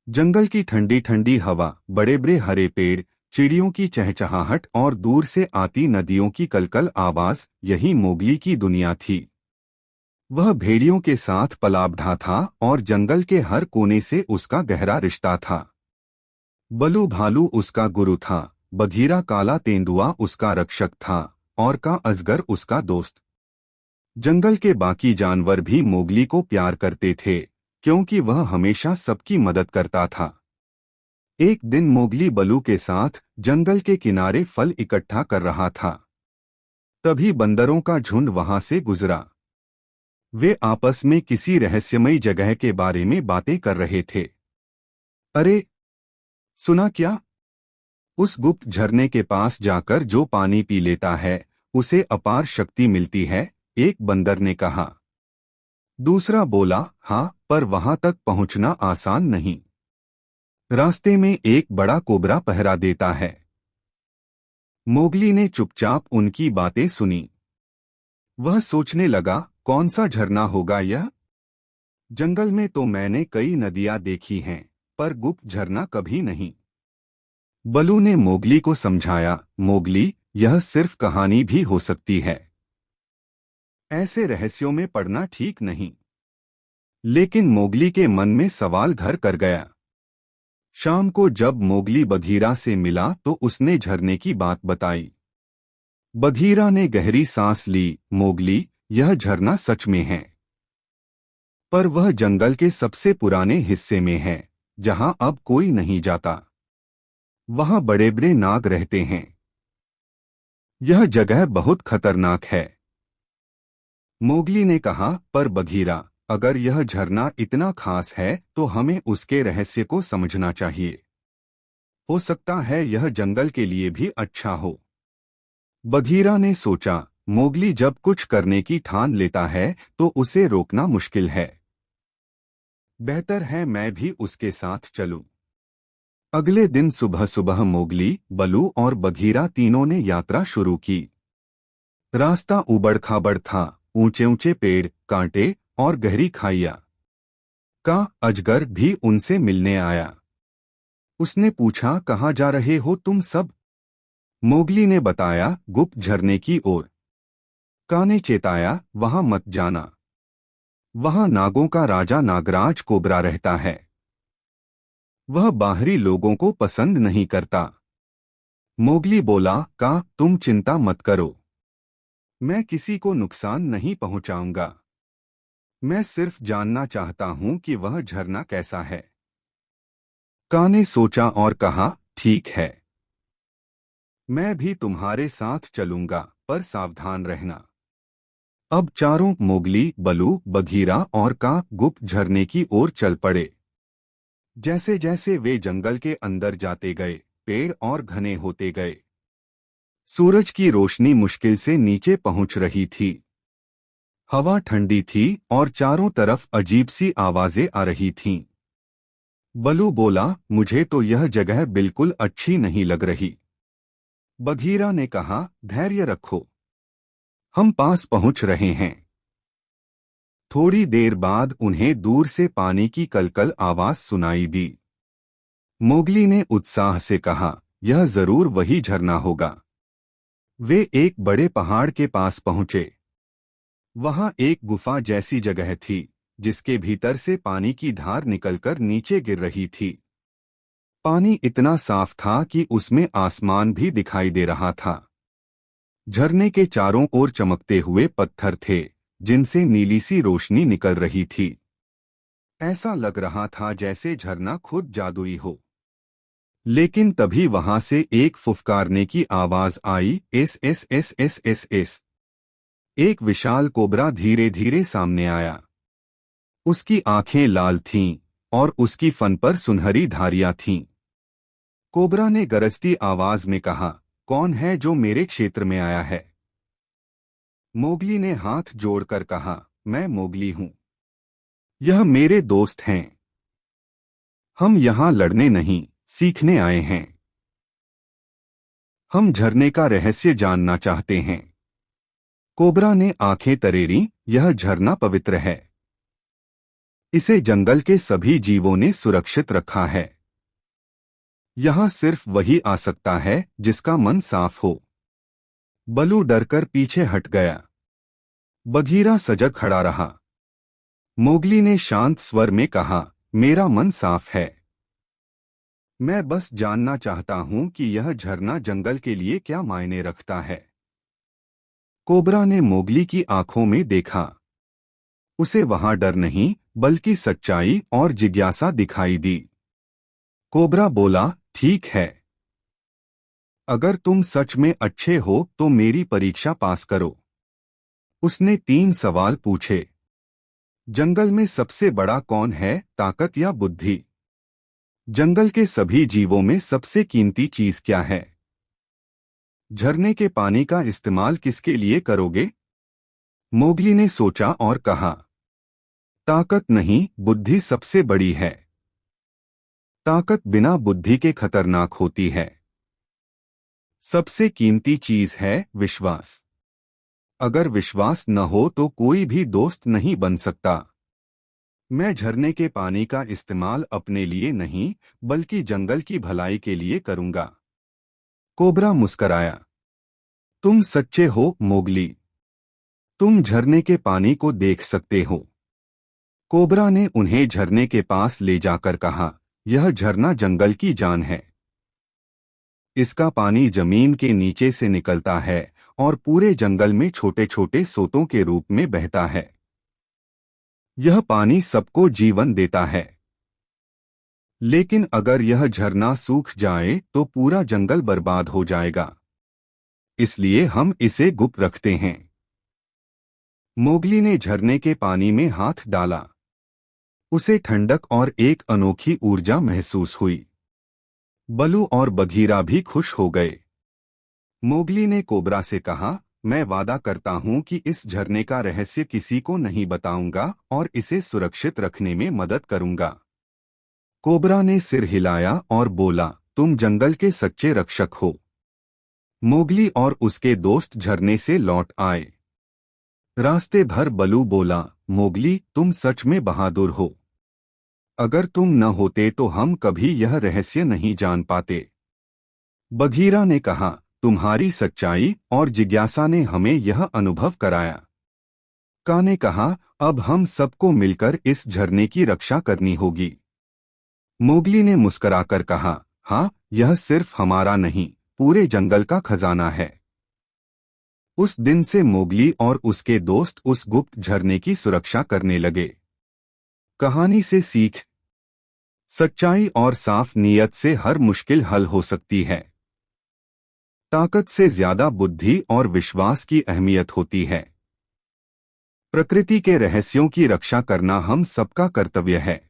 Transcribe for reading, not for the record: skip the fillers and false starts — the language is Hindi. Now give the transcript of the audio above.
जंगल की ठंडी ठंडी हवा, बड़े बड़े हरे पेड़, चिड़ियों की चहचहाहट और दूर से आती नदियों की कलकल आवाज, यही मोगली की दुनिया थी। वह भेड़ियों के साथ पला बढ़ा था और जंगल के हर कोने से उसका गहरा रिश्ता था। बलू भालू उसका गुरु था, बघीरा काला तेंदुआ उसका रक्षक था और का अजगर उसका दोस्त। जंगल के बाकी जानवर भी मोगली को प्यार करते थे, क्योंकि वह हमेशा सबकी मदद करता था। एक दिन मोगली बलू के साथ जंगल के किनारे फल इकट्ठा कर रहा था। तभी बंदरों का झुंड वहां से गुजरा। वे आपस में किसी रहस्यमयी जगह के बारे में बातें कर रहे थे। अरे, सुना क्या? उस गुप्त झरने के पास जाकर जो पानी पी लेता है, उसे अपार शक्ति मिलती है, एक बंदर ने कहा। दूसरा बोला, हाँ, पर वहां तक पहुंचना आसान नहीं। रास्ते में एक बड़ा कोबरा पहरा देता है। मोगली ने चुपचाप उनकी बातें सुनी। वह सोचने लगा, कौन सा झरना होगा यह? जंगल में तो मैंने कई नदियां देखी हैं, पर गुप्त झरना कभी नहीं। बलू ने मोगली को समझाया, मोगली, यह सिर्फ कहानी भी हो सकती है। ऐसे रहस्यों में पड़ना ठीक नहीं। लेकिन मोगली के मन में सवाल घर कर गया। शाम को जब मोगली बघीरा से मिला तो उसने झरने की बात बताई। बघीरा ने गहरी सांस ली, मोगली, यह झरना सच में है, पर वह जंगल के सबसे पुराने हिस्से में है, जहां अब कोई नहीं जाता। वहां बड़े बड़े नाग रहते हैं। यह जगह बहुत खतरनाक है। मोगली ने कहा, पर बघीरा, अगर यह झरना इतना खास है तो हमें उसके रहस्य को समझना चाहिए। हो सकता है यह जंगल के लिए भी अच्छा हो। बघीरा ने सोचा, मोगली जब कुछ करने की ठान लेता है तो उसे रोकना मुश्किल है। बेहतर है मैं भी उसके साथ चलूं। अगले दिन सुबह सुबह मोगली, बलू और बघीरा तीनों ने यात्रा शुरू की। रास्ता उबड़-खाबड़ था, ऊंचे ऊंचे पेड़, कांटे और गहरी खाइयां। का अजगर भी उनसे मिलने आया। उसने पूछा, कहाँ जा रहे हो तुम सब? मोगली ने बताया, गुप्त झरने की ओर। का ने चेताया, वहां मत जाना। वहां नागों का राजा नागराज कोबरा रहता है। वह बाहरी लोगों को पसंद नहीं करता। मोगली बोला, का, तुम चिंता मत करो। मैं किसी को नुकसान नहीं पहुंचाऊंगा। मैं सिर्फ जानना चाहता हूं कि वह झरना कैसा है। का ने सोचा और कहा, ठीक है, मैं भी तुम्हारे साथ चलूंगा, पर सावधान रहना। अब चारों, मोगली, बलू, बघीरा और का, गुप्त झरने की ओर चल पड़े। जैसे जैसे वे जंगल के अंदर जाते गए, पेड़ और घने होते गए। सूरज की रोशनी मुश्किल से नीचे पहुंच रही थी। हवा ठंडी थी और चारों तरफ अजीब सी आवाजें आ रही थीं। बलू बोला, मुझे तो यह जगह बिल्कुल अच्छी नहीं लग रही। बघीरा ने कहा, धैर्य रखो, हम पास पहुंच रहे हैं। थोड़ी देर बाद उन्हें दूर से पानी की कलकल आवाज सुनाई दी। मोगली ने उत्साह से कहा, यह जरूर वही झरना होगा। वे एक बड़े पहाड़ के पास पहुंचे। वहां एक गुफा जैसी जगह थी, जिसके भीतर से पानी की धार निकलकर नीचे गिर रही थी। पानी इतना साफ था कि उसमें आसमान भी दिखाई दे रहा था। झरने के चारों ओर चमकते हुए पत्थर थे, जिनसे नीली सी रोशनी निकल रही थी। ऐसा लग रहा था जैसे झरना खुद जादुई हो। लेकिन तभी वहां से एक फुफकारने की आवाज आई, एस एस एस एस एस एस। एक विशाल कोबरा धीरे धीरे सामने आया। उसकी आंखें लाल थीं और उसकी फन पर सुनहरी धारियां थीं। कोबरा ने गरजती आवाज में कहा, कौन है जो मेरे क्षेत्र में आया है? मोगली ने हाथ जोड़कर कहा, मैं मोगली हूं। यह मेरे दोस्त हैं। हम यहाँ लड़ने नहीं, सीखने आए हैं। हम झरने का रहस्य जानना चाहते हैं। कोबरा ने आंखें तरेरी, यह झरना पवित्र है। इसे जंगल के सभी जीवों ने सुरक्षित रखा है। यहाँ सिर्फ वही आ सकता है जिसका मन साफ हो। बलू डरकर पीछे हट गया। बघीरा सजग खड़ा रहा। मोगली ने शांत स्वर में कहा, मेरा मन साफ है। मैं बस जानना चाहता हूं कि यह झरना जंगल के लिए क्या मायने रखता है। कोबरा ने मोगली की आंखों में देखा। उसे वहां डर नहीं बल्कि सच्चाई और जिज्ञासा दिखाई दी। कोबरा बोला, ठीक है। अगर तुम सच में अच्छे हो तो मेरी परीक्षा पास करो। उसने 3 सवाल पूछे। जंगल में सबसे बड़ा कौन है, ताकत या बुद्धि? जंगल के सभी जीवों में सबसे कीमती चीज क्या है? झरने के पानी का इस्तेमाल किसके लिए करोगे? मोगली ने सोचा और कहा, ताकत नहीं, बुद्धि सबसे बड़ी है। ताकत बिना बुद्धि के खतरनाक होती है। सबसे कीमती चीज है विश्वास। अगर विश्वास न हो तो कोई भी दोस्त नहीं बन सकता। मैं झरने के पानी का इस्तेमाल अपने लिए नहीं बल्कि जंगल की भलाई के लिए करूंगा। कोबरा मुस्कराया। तुम सच्चे हो मोगली। तुम झरने के पानी को देख सकते हो। कोबरा ने उन्हें झरने के पास ले जाकर कहा, यह झरना जंगल की जान है। इसका पानी जमीन के नीचे से निकलता है और पूरे जंगल में छोटे छोटे सोतों के रूप में बहता है। यह पानी सबको जीवन देता है। लेकिन अगर यह झरना सूख जाए तो पूरा जंगल बर्बाद हो जाएगा। इसलिए हम इसे गुप्त रखते हैं। मोगली ने झरने के पानी में हाथ डाला। उसे ठंडक और एक अनोखी ऊर्जा महसूस हुई। बलू और बघीरा भी खुश हो गए। मोगली ने कोबरा से कहा, मैं वादा करता हूं कि इस झरने का रहस्य किसी को नहीं बताऊंगा और इसे सुरक्षित रखने में मदद करूंगा। कोबरा ने सिर हिलाया और बोला, तुम जंगल के सच्चे रक्षक हो। मोगली और उसके दोस्त झरने से लौट आए। रास्ते भर बलू बोला, मोगली तुम सच में बहादुर हो। अगर तुम न होते तो हम कभी यह रहस्य नहीं जान पाते। बघीरा ने कहा, तुम्हारी सच्चाई और जिज्ञासा ने हमें यह अनुभव कराया। का ने कहा, अब हम सबको मिलकर इस झरने की रक्षा करनी होगी। मोगली ने मुस्कुराकर कहा, हाँ, यह सिर्फ हमारा नहीं, पूरे जंगल का खजाना है। उस दिन से मोगली और उसके दोस्त उस गुप्त झरने की सुरक्षा करने लगे। कहानी से सीख। सच्चाई और साफ नीयत से हर मुश्किल हल हो सकती है। ताकत से ज्यादा बुद्धि और विश्वास की अहमियत होती है। प्रकृति के रहस्यों की रक्षा करना हम सबका कर्तव्य है।